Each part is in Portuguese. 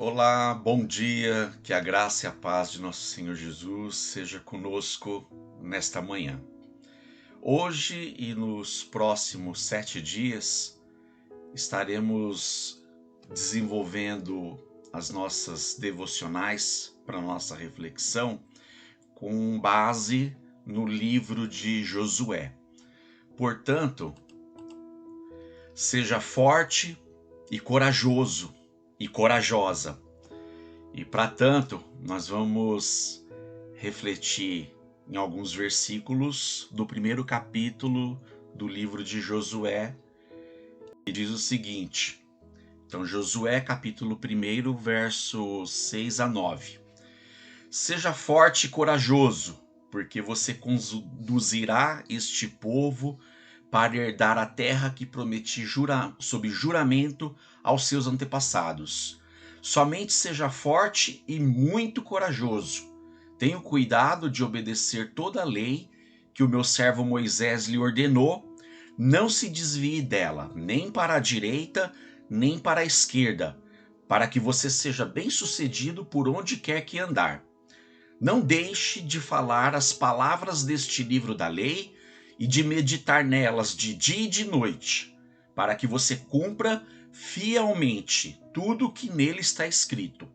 Olá, bom dia, que a graça e a paz de nosso Senhor Jesus seja conosco nesta manhã. Hoje e nos próximos 7 dias estaremos desenvolvendo as nossas devocionais para nossa reflexão com base no livro de Josué. Portanto, seja forte e corajoso e corajosa. E para tanto, nós vamos refletir em alguns versículos do primeiro capítulo do livro de Josué, que diz o seguinte. Então, Josué, capítulo 1, versos 6 a 9. Seja forte e corajoso, porque você conduzirá este povo para herdar a terra que prometi sob juramento aos seus antepassados. Somente seja forte e muito corajoso. Tenha cuidado de obedecer toda a lei que o meu servo Moisés lhe ordenou. Não se desvie dela, nem para a direita, nem para a esquerda, para que você seja bem-sucedido por onde quer que andar. Não deixe de falar as palavras deste livro da lei e de meditar nelas de dia e de noite, para que você cumpra fielmente tudo o que nele está escrito.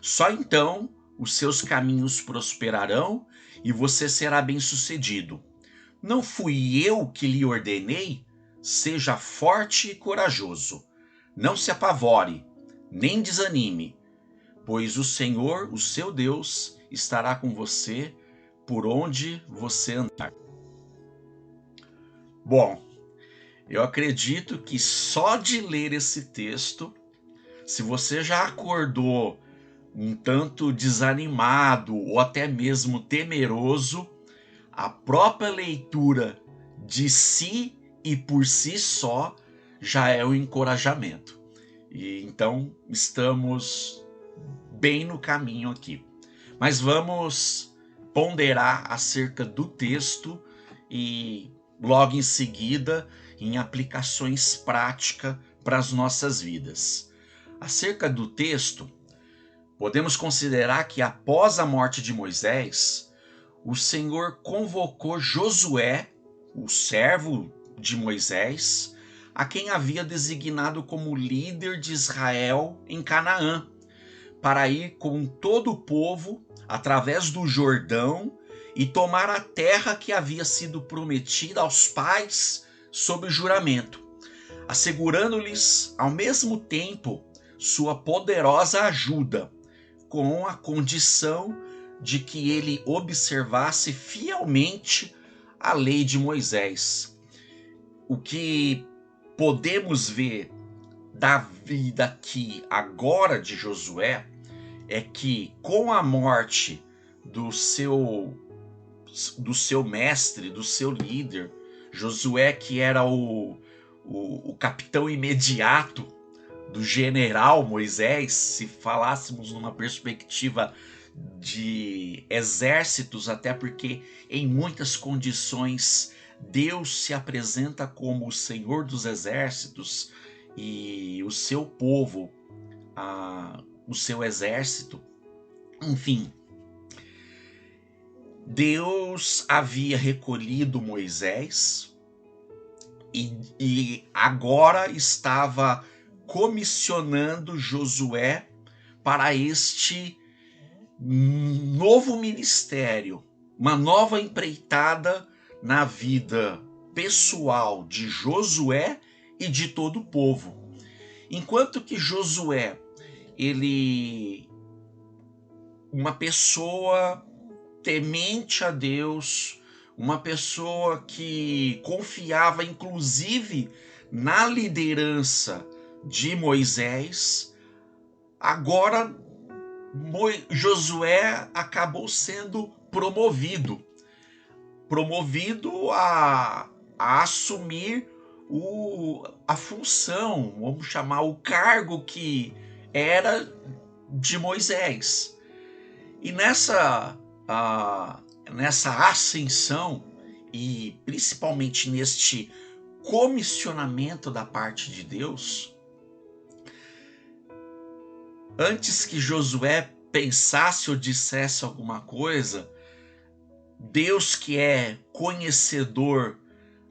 Só então os seus caminhos prosperarão e você será bem-sucedido. Não fui eu que lhe ordenei? Seja forte e corajoso. Não se apavore, nem desanime, pois o Senhor, o seu Deus, estará com você por onde você andar. Bom, eu acredito que só de ler esse texto, se você já acordou um tanto desanimado ou até mesmo temeroso, a própria leitura de si e por si só já é um encorajamento. E então estamos bem no caminho aqui. Mas vamos ponderar acerca do texto e logo em seguida em aplicações práticas para as nossas vidas. Acerca do texto, podemos considerar que após a morte de Moisés, o Senhor convocou Josué, o servo de Moisés, a quem havia designado como líder de Israel em Canaã, para ir com todo o povo através do Jordão e tomar a terra que havia sido prometida aos pais sob juramento, assegurando-lhes ao mesmo tempo sua poderosa ajuda, com a condição de que ele observasse fielmente a lei de Moisés. O que podemos ver da vida aqui agora de Josué é que com a morte do seu mestre, do seu líder, Josué, que era o capitão imediato do general Moisés, se falássemos numa perspectiva de exércitos, até porque em muitas condições Deus se apresenta como o Senhor dos exércitos e o seu povo, o seu exército. Enfim, Deus havia recolhido Moisés e agora estava comissionando Josué para este novo ministério, uma nova empreitada na vida pessoal de Josué e de todo o povo. Enquanto que Josué, uma pessoa temente a Deus, uma pessoa que confiava inclusive na liderança de Moisés, agora Josué acabou sendo promovido a assumir a função, vamos chamar o cargo que era de Moisés. E nessa ascensão e principalmente neste comissionamento da parte de Deus, antes que Josué pensasse ou dissesse alguma coisa, Deus, que é conhecedor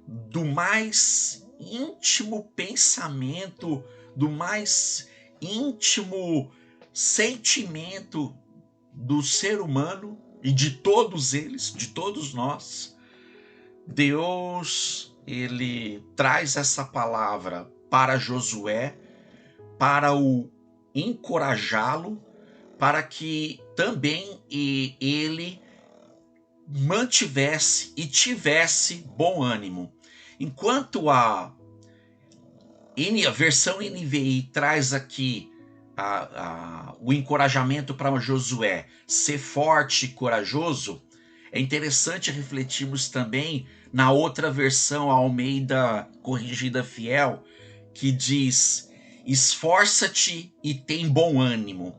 do mais íntimo pensamento, do mais íntimo sentimento do ser humano e de todos eles, de todos nós, Deus, ele traz essa palavra para Josué, para o encorajá-lo, para que também ele mantivesse e tivesse bom ânimo. Enquanto a versão NVI traz aqui o encorajamento para Josué ser forte e corajoso, é interessante refletirmos também na outra versão, a Almeida Corrigida Fiel, que diz: esforça-te e tem bom ânimo.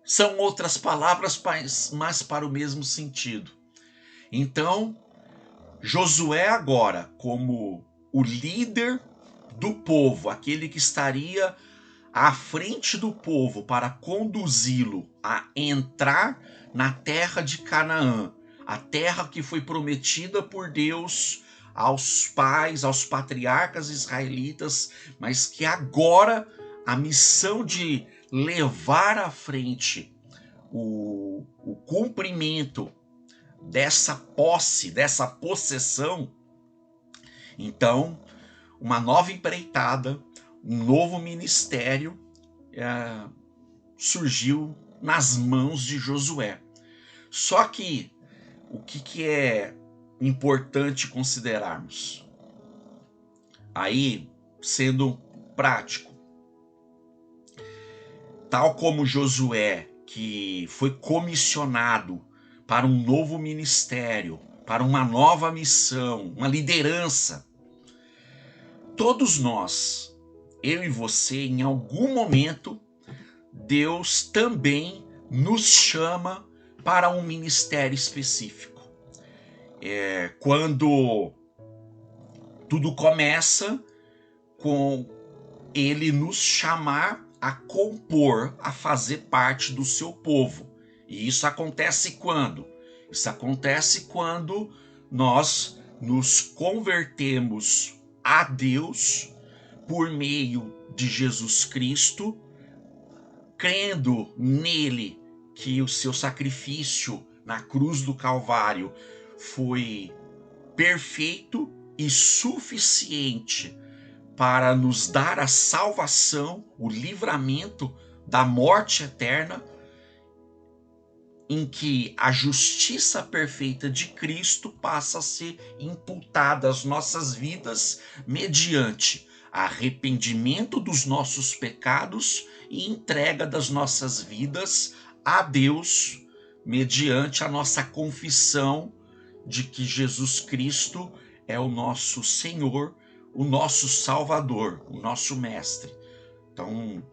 São outras palavras, mas para o mesmo sentido. Então, Josué agora, como o líder do povo, aquele que estaria à frente do povo para conduzi-lo a entrar na terra de Canaã, a terra que foi prometida por Deus aos pais, aos patriarcas israelitas, mas que agora a missão de levar à frente o cumprimento dessa posse, dessa possessão. Então, uma nova empreitada, um novo ministério surgiu nas mãos de Josué. Só que o que é importante considerarmos? Aí, sendo prático, tal como Josué, que foi comissionado para um novo ministério, para uma nova missão, uma liderança, todos nós, eu e você, em algum momento, Deus também nos chama para um ministério específico. Quando tudo começa com ele nos chamar a compor, a fazer parte do seu povo. E isso acontece quando? Isso acontece quando nós nos convertemos a Deus por meio de Jesus Cristo, crendo nele, que o seu sacrifício na cruz do Calvário foi perfeito e suficiente para nos dar a salvação, o livramento da morte eterna, em que a justiça perfeita de Cristo passa a ser imputada às nossas vidas mediante arrependimento dos nossos pecados e entrega das nossas vidas a Deus mediante a nossa confissão de que Jesus Cristo é o nosso Senhor, o nosso Salvador, o nosso Mestre. Então,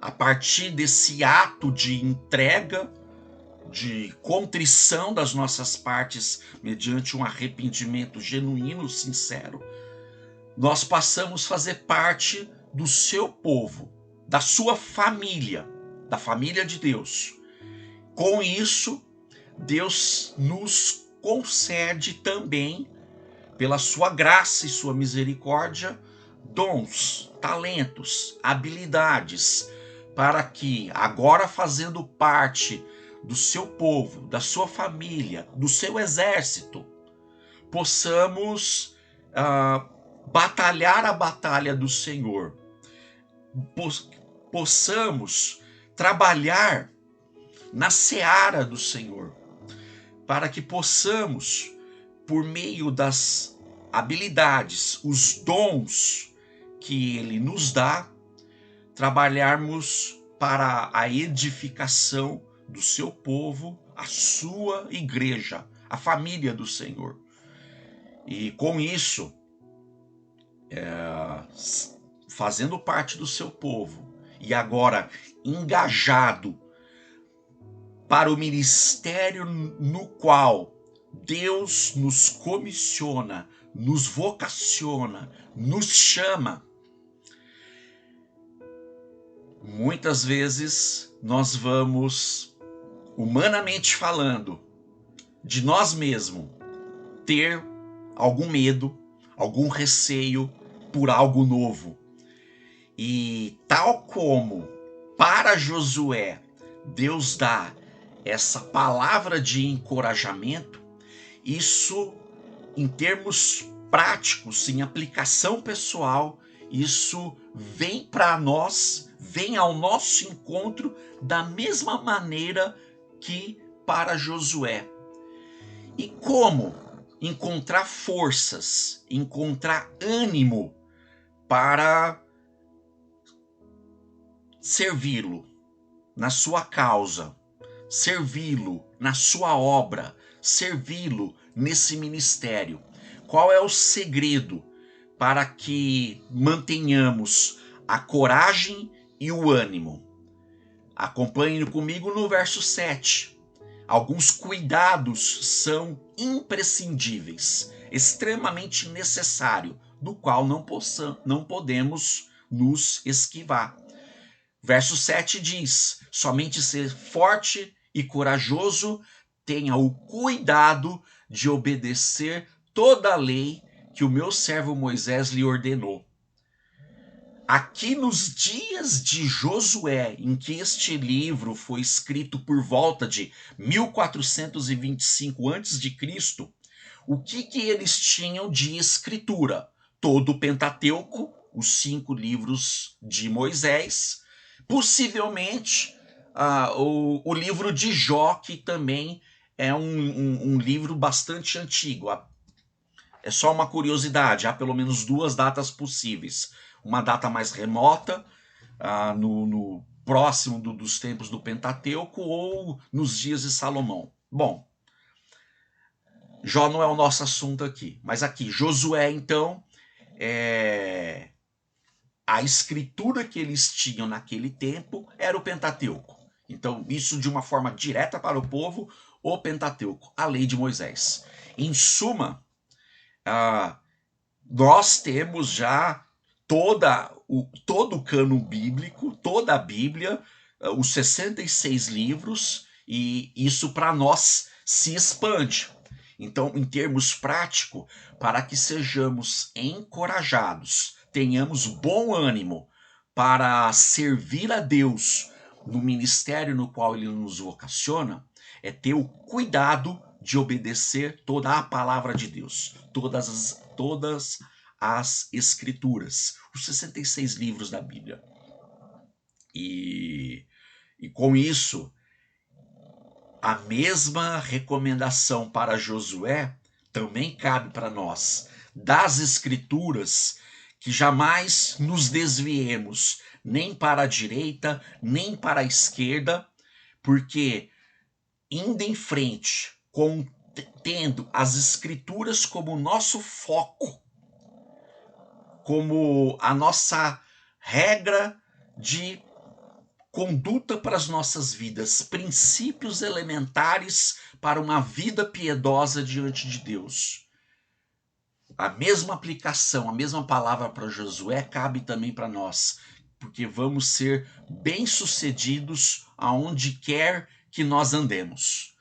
a partir desse ato de entrega, de contrição das nossas partes, mediante um arrependimento genuíno, sincero, nós passamos a fazer parte do seu povo, da sua família, da família de Deus. Com isso, Deus nos concede também, pela sua graça e sua misericórdia, dons, talentos, habilidades, para que, agora fazendo parte do seu povo, da sua família, do seu exército, possamos batalhar a batalha do Senhor, possamos trabalhar na seara do Senhor, para que possamos, por meio das habilidades, os dons que Ele nos dá, trabalharmos para a edificação do seu povo, a sua igreja, a família do Senhor. E com isso, fazendo parte do seu povo e agora engajado para o ministério no qual Deus nos comissiona, nos vocaciona, nos chama, Muitas vezes nós vamos, humanamente falando, de nós mesmos, ter algum medo, algum receio por algo novo. E tal como para Josué Deus dá essa palavra de encorajamento, isso em termos práticos, em aplicação pessoal, isso vem para nós, vem ao nosso encontro da mesma maneira que para Josué. E como encontrar forças, encontrar ânimo para servi-lo na sua causa, servi-lo na sua obra, servi-lo nesse ministério? Qual é o segredo para que mantenhamos a coragem e o ânimo? Acompanhe comigo no verso 7. Alguns cuidados são imprescindíveis, extremamente necessário, do qual não podemos nos esquivar. Verso 7 diz: somente ser forte e corajoso, tenha o cuidado de obedecer toda a lei que o meu servo Moisés lhe ordenou. Aqui nos dias de Josué, em que este livro foi escrito por volta de 1425 a.C., o que eles tinham de escritura? Todo o Pentateuco, os 5 livros de Moisés, possivelmente o livro de Jó, que também é um livro bastante antigo. É só uma curiosidade, há pelo menos 2 datas possíveis. Uma data mais remota, no próximo dos tempos do Pentateuco, ou nos dias de Salomão. Bom, Jó não é o nosso assunto aqui, mas aqui, Josué, então, a escritura que eles tinham naquele tempo era o Pentateuco. Então, isso de uma forma direta para o povo, o Pentateuco, a lei de Moisés. Em suma, nós temos já todo o cânon bíblico, toda a Bíblia, os 66 livros, e isso para nós se expande. Então, em termos práticos, para que sejamos encorajados, tenhamos bom ânimo para servir a Deus no ministério no qual Ele nos vocaciona, é ter o cuidado de obedecer toda a palavra de Deus, todas as escrituras, os 66 livros da Bíblia. E com isso, a mesma recomendação para Josué também cabe para nós, das escrituras, que jamais nos desviemos nem para a direita, nem para a esquerda, porque indo em frente, tendo as escrituras como nosso foco, como a nossa regra de conduta para as nossas vidas, princípios elementares para uma vida piedosa diante de Deus. A mesma aplicação, a mesma palavra para Josué cabe também para nós, porque vamos ser bem-sucedidos aonde quer que nós andemos.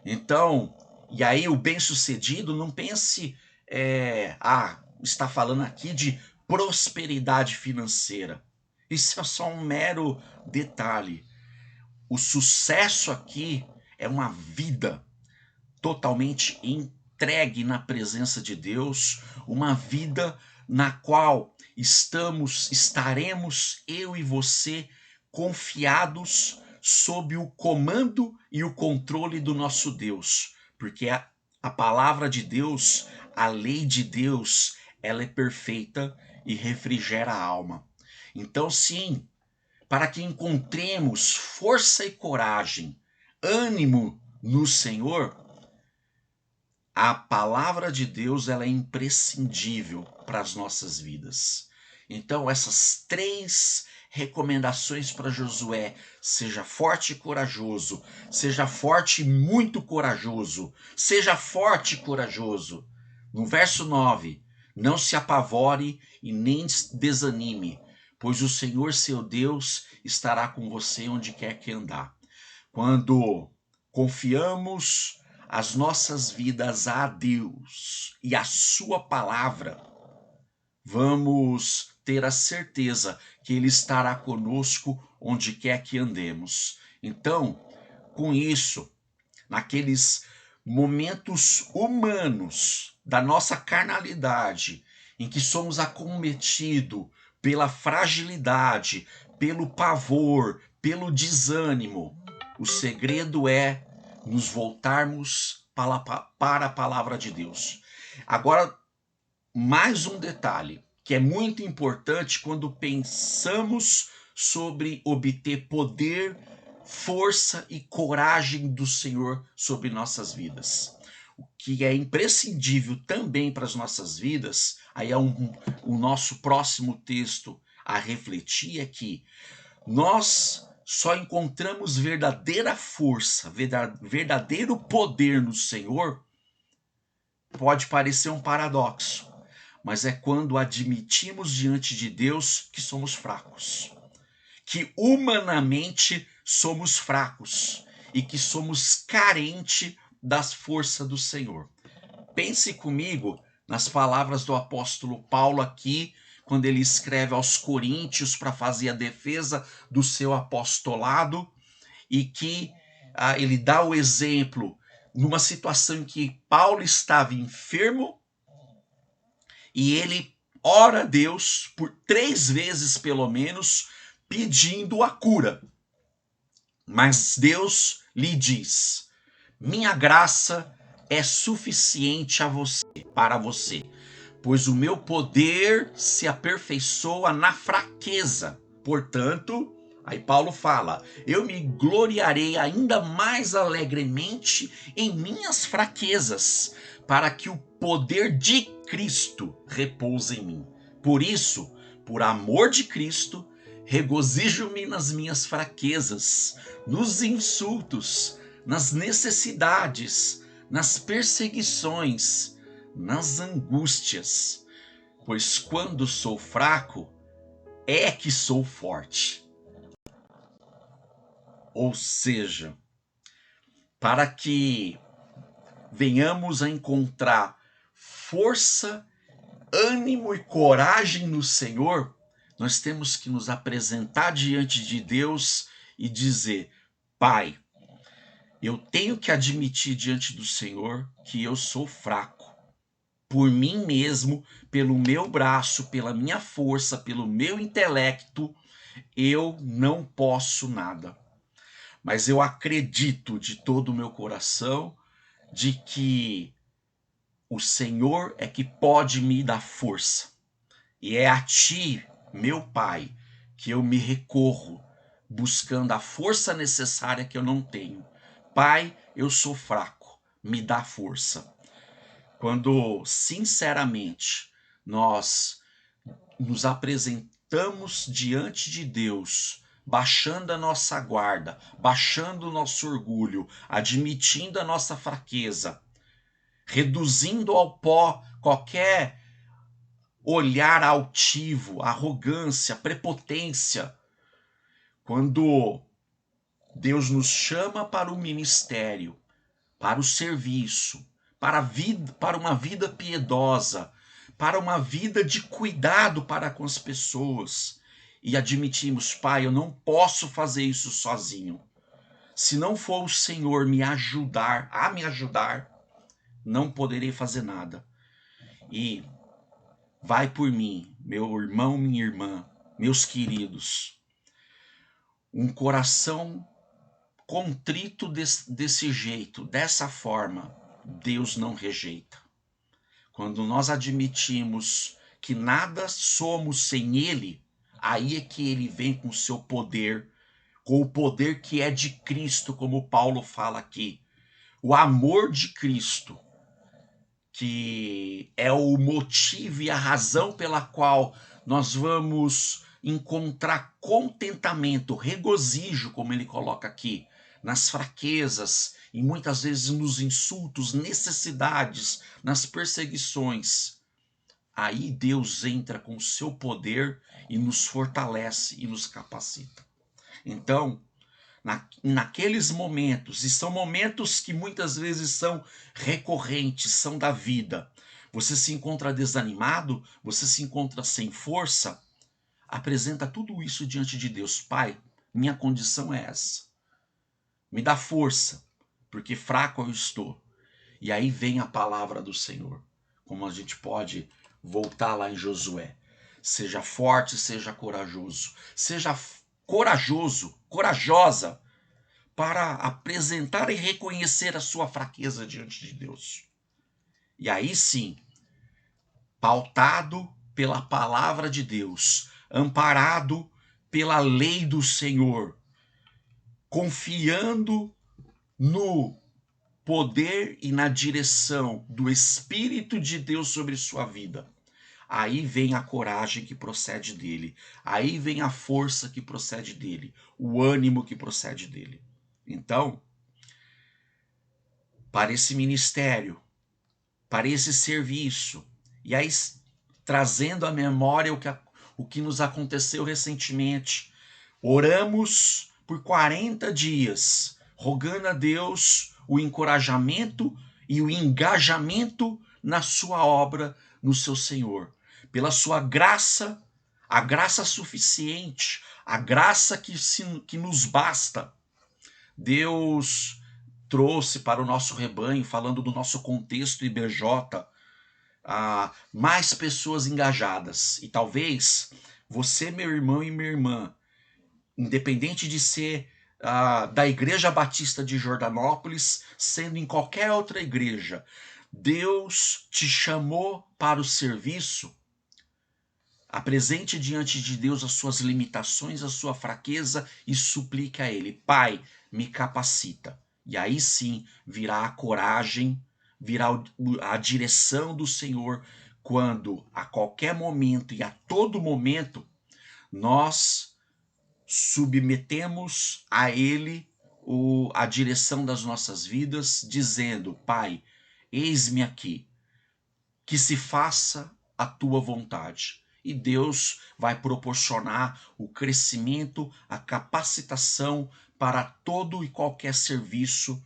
Então, e aí o bem-sucedido, não pense, está falando aqui de prosperidade financeira. Isso é só um mero detalhe. O sucesso aqui é uma vida totalmente entregue na presença de Deus, uma vida na qual estaremos eu e você confiados sob o comando e o controle do nosso Deus, porque a palavra de Deus, a lei de Deus, ela é perfeita e refrigera a alma. Então, sim, para que encontremos força e coragem, ânimo no Senhor, a palavra de Deus, ela é imprescindível para as nossas vidas. Então, essas 3 recomendações para Josué: seja forte e corajoso, seja forte e muito corajoso, seja forte e corajoso. No verso 9, não se apavore e nem desanime, pois o Senhor seu Deus estará com você onde quer que andar. Quando confiamos as nossas vidas a Deus e a sua palavra, vamos ter a certeza que Ele estará conosco onde quer que andemos. Então, com isso, naqueles momentos humanos da nossa carnalidade, em que somos acometidos pela fragilidade, pelo pavor, pelo desânimo, o segredo é nos voltarmos para a palavra de Deus. Agora, mais um detalhe que é muito importante quando pensamos sobre obter poder, força e coragem do Senhor sobre nossas vidas. O que é imprescindível também para as nossas vidas, aí é o nosso próximo texto a refletir, é que nós só encontramos verdadeira força, verdadeiro poder no Senhor. Pode parecer um paradoxo, mas é quando admitimos diante de Deus que somos fracos, que humanamente somos fracos e que somos carentes das forças do Senhor. Pense comigo nas palavras do apóstolo Paulo aqui, quando ele escreve aos Coríntios para fazer a defesa do seu apostolado, e que ele dá o exemplo numa situação em que Paulo estava enfermo e ele ora a Deus por 3 vezes pelo menos, pedindo a cura. Mas Deus lhe diz: minha graça é suficiente para você, pois o meu poder se aperfeiçoa na fraqueza. Portanto, aí Paulo fala: eu me gloriarei ainda mais alegremente em minhas fraquezas, para que o poder de Cristo repouse em mim. Por isso, por amor de Cristo, regozijo-me nas minhas fraquezas, nos insultos, nas necessidades, nas perseguições, nas angústias, pois quando sou fraco, é que sou forte. Ou seja, para que venhamos a encontrar força, ânimo e coragem no Senhor, nós temos que nos apresentar diante de Deus e dizer: Pai, eu tenho que admitir diante do Senhor que eu sou fraco. Por mim mesmo, pelo meu braço, pela minha força, pelo meu intelecto, eu não posso nada. Mas eu acredito de todo o meu coração de que o Senhor é que pode me dar força. E é a Ti, meu Pai, que eu me recorro, buscando a força necessária que eu não tenho. Pai, eu sou fraco, me dá força. Quando, sinceramente, nós nos apresentamos diante de Deus, baixando a nossa guarda, baixando o nosso orgulho, admitindo a nossa fraqueza, reduzindo ao pó qualquer olhar altivo, arrogância, prepotência. Quando Deus nos chama para o ministério, para o serviço, para uma vida piedosa, para uma vida de cuidado para com as pessoas, e admitimos: Pai, eu não posso fazer isso sozinho. Se não for o Senhor me ajudar, não poderei fazer nada. E vai por mim, meu irmão, minha irmã, meus queridos. Um coração contrito desse jeito, dessa forma, Deus não rejeita. Quando nós admitimos que nada somos sem Ele, aí é que Ele vem com o seu poder, com o poder que é de Cristo, como Paulo fala aqui. O amor de Cristo, que é o motivo e a razão pela qual nós vamos encontrar contentamento, regozijo, como ele coloca aqui, nas fraquezas e muitas vezes nos insultos, necessidades, nas perseguições. aí Deus entra com o seu poder e nos fortalece e nos capacita. Então, naqueles momentos, e são momentos que muitas vezes são recorrentes, são da vida, você se encontra desanimado, você se encontra sem força, apresenta tudo isso diante de Deus. Pai, minha condição é essa. Me dá força, porque fraco eu estou. E aí vem a palavra do Senhor. Como a gente pode voltar lá em Josué. Seja forte, seja corajoso. Seja corajoso, corajosa, para apresentar e reconhecer a sua fraqueza diante de Deus. E aí sim, pautado pela palavra de Deus, amparado pela lei do Senhor, confiando no poder e na direção do Espírito de Deus sobre sua vida. Aí vem a coragem que procede dele. Aí vem a força que procede dele. O ânimo que procede dele. Então, para esse ministério, para esse serviço, e aí trazendo à memória o que nos aconteceu recentemente, oramos por 40 dias, rogando a Deus o encorajamento e o engajamento na sua obra, no seu Senhor. Pela sua graça, a graça suficiente, a graça que nos basta. Deus trouxe para o nosso rebanho, falando do nosso contexto IBJ, mais pessoas engajadas. E talvez você, meu irmão e minha irmã, independente de ser da Igreja Batista de Jordanópolis, sendo em qualquer outra igreja, Deus te chamou para o serviço. Apresente diante de Deus as suas limitações, a sua fraqueza e suplique a Ele: Pai, me capacita. E aí sim virá a coragem, virá a direção do Senhor, quando a qualquer momento e a todo momento nós submetemos a Ele a direção das nossas vidas, dizendo: Pai, eis-me aqui, que se faça a tua vontade. E Deus vai proporcionar o crescimento, a capacitação para todo e qualquer serviço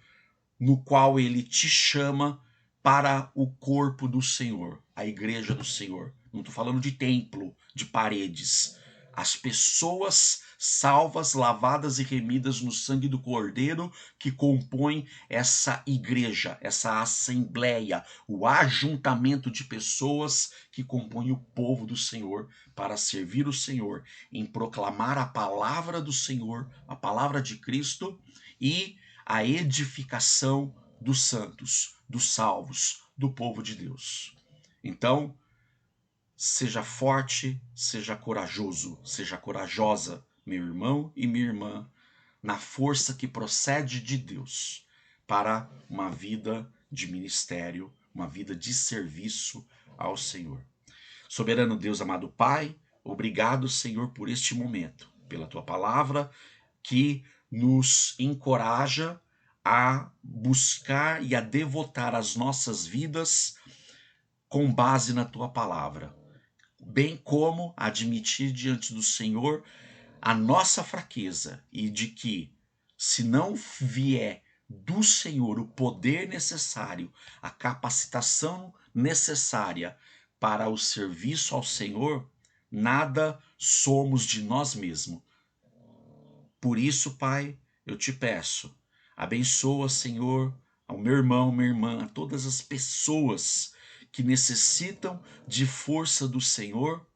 no qual Ele te chama para o corpo do Senhor, a igreja do Senhor. Não estou falando de templo, de paredes. As pessoas salvas, lavadas e remidas no sangue do Cordeiro que compõem essa igreja, essa assembleia, o ajuntamento de pessoas que compõem o povo do Senhor para servir o Senhor, em proclamar a palavra do Senhor, a palavra de Cristo e a edificação dos santos, dos salvos, do povo de Deus. Então, seja forte, seja corajoso, seja corajosa, meu irmão e minha irmã, na força que procede de Deus, para uma vida de ministério, uma vida de serviço ao Senhor. Soberano Deus, amado Pai, obrigado, Senhor, por este momento, pela tua palavra que nos encoraja a buscar e a devotar as nossas vidas com base na tua palavra, bem como admitir diante do Senhor a nossa fraqueza e de que, se não vier do Senhor o poder necessário, a capacitação necessária para o serviço ao Senhor, nada somos de nós mesmos. Por isso, Pai, eu te peço, abençoa, Senhor, ao meu irmão, minha irmã, a todas as pessoas que necessitam de força do Senhor,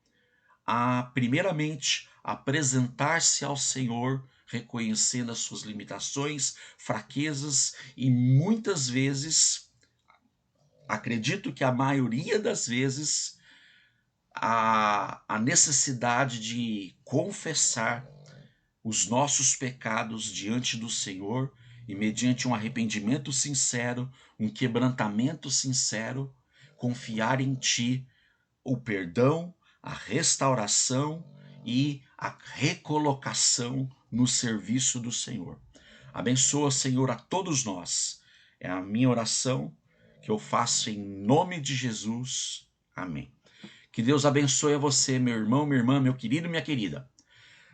a primeiramente apresentar-se ao Senhor, reconhecendo as suas limitações, fraquezas e muitas vezes, acredito que a maioria das vezes, a necessidade de confessar os nossos pecados diante do Senhor e, mediante um arrependimento sincero, um quebrantamento sincero, confiar em Ti o perdão, a restauração e a recolocação no serviço do Senhor. Abençoa, Senhor, a todos nós. É a minha oração que eu faço em nome de Jesus. Amém. Que Deus abençoe a você, meu irmão, minha irmã, meu querido, minha querida.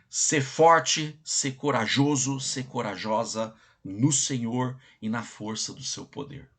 Ser forte, ser corajoso, ser corajosa no Senhor e na força do seu poder.